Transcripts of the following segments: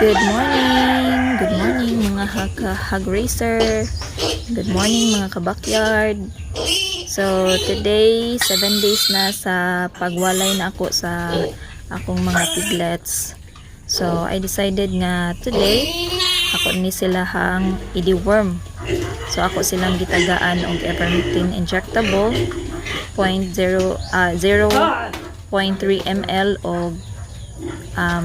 Good morning mga hag racer. Good morning mga ka-backyard. So today, 7 days na sa pagwalay na ako sa akong mga piglets. So I decided nga today, ako ni sila hang i-deworm. So ako silang gitagaan og ivermectin injectable 0.3 ml og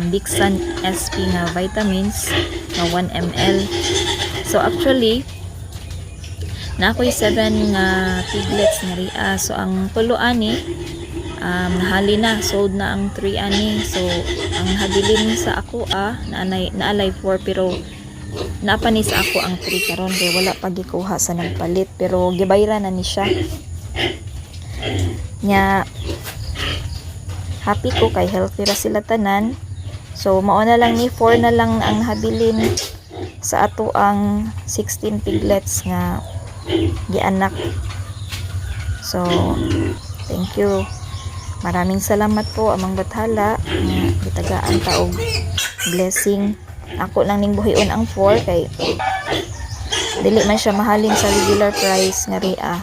Dixan SP nga vitamins nga 1 ml. So actually na ako'y 7 nga piglets nga ria. So ang tulo ani nahali na, sold na ang 3 ani. So ang habilin sa ako naalay 4 pero napani sa ako ang 3 karon kay wala pa gikuha sa nagpalit pero gibayra na ni siya. Nya happy ko kay healthy ra sila tanan. So mao na lang ni 4 na lang ang habilin sa ato ang 16 piglets nga gianak. So thank you. Maraming salamat po amang bathala nga gitagaan ta og blessing. Ako lang ning buhion ang 4 kay dili man siya mahalin sa regular price nga ria.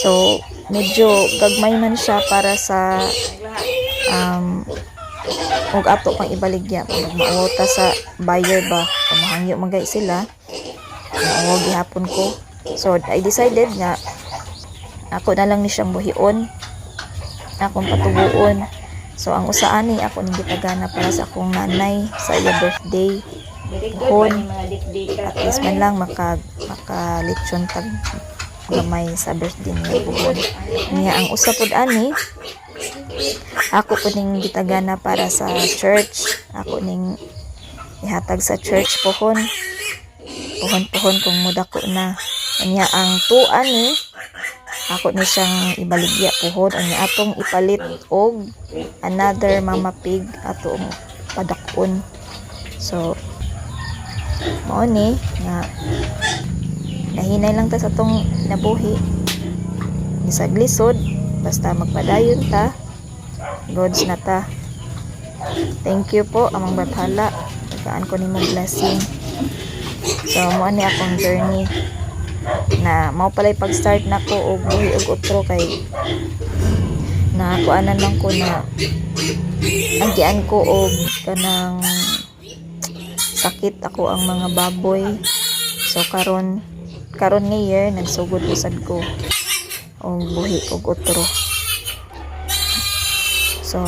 So medyo gagmay man siya para sa og ato pang ibaligya pag mauta sa buyer ba pamahangyo magay sila mao gihapon ko. So I decided nga ako na lang ni siyang buhion, akong patubuon. So ang usa ani ako ning gitagana para sa akong nanay sa iya birthday hon, at least man lang maka-lechon tag gamay sa birthday niya buhon niya. Ang usa pod ani ako po ning gitagana para sa church. Ako ning ihatag sa church pohon kung mudako na. Kanya ang tuan ni ako ni siyang ibaligya pohon ang atong ipalit og another mama pig atong padakon. So mao ni nga nahinay lang ta sa tong nabuhi ni sa glisod. Basta magpadayon ta, goods na ta. Thank you po amang bathala, tagaan ko nimo blessing. So mo ani akong journey na mao palay pag-start nako og buhi og utro kay na kuanan lang ko na agian ko og kanang sakit ako ang mga baboy. So karon nga year nagsugod usad ko og buhi og utro. So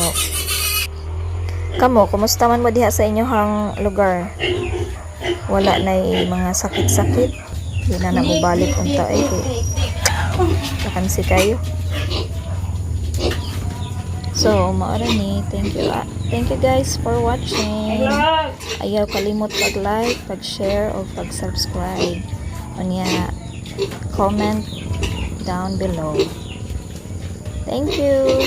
kamo, kumusta man mo diha sa inyohang lugar? Wala na mga sakit-sakit? Di na namubalik unta ay kakansi kayo. So maara ni, thank you guys for watching. Ayaw kalimot pag-like, pag-share o pag-subscribe. Unya comment down below. Thank you.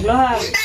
Vlog.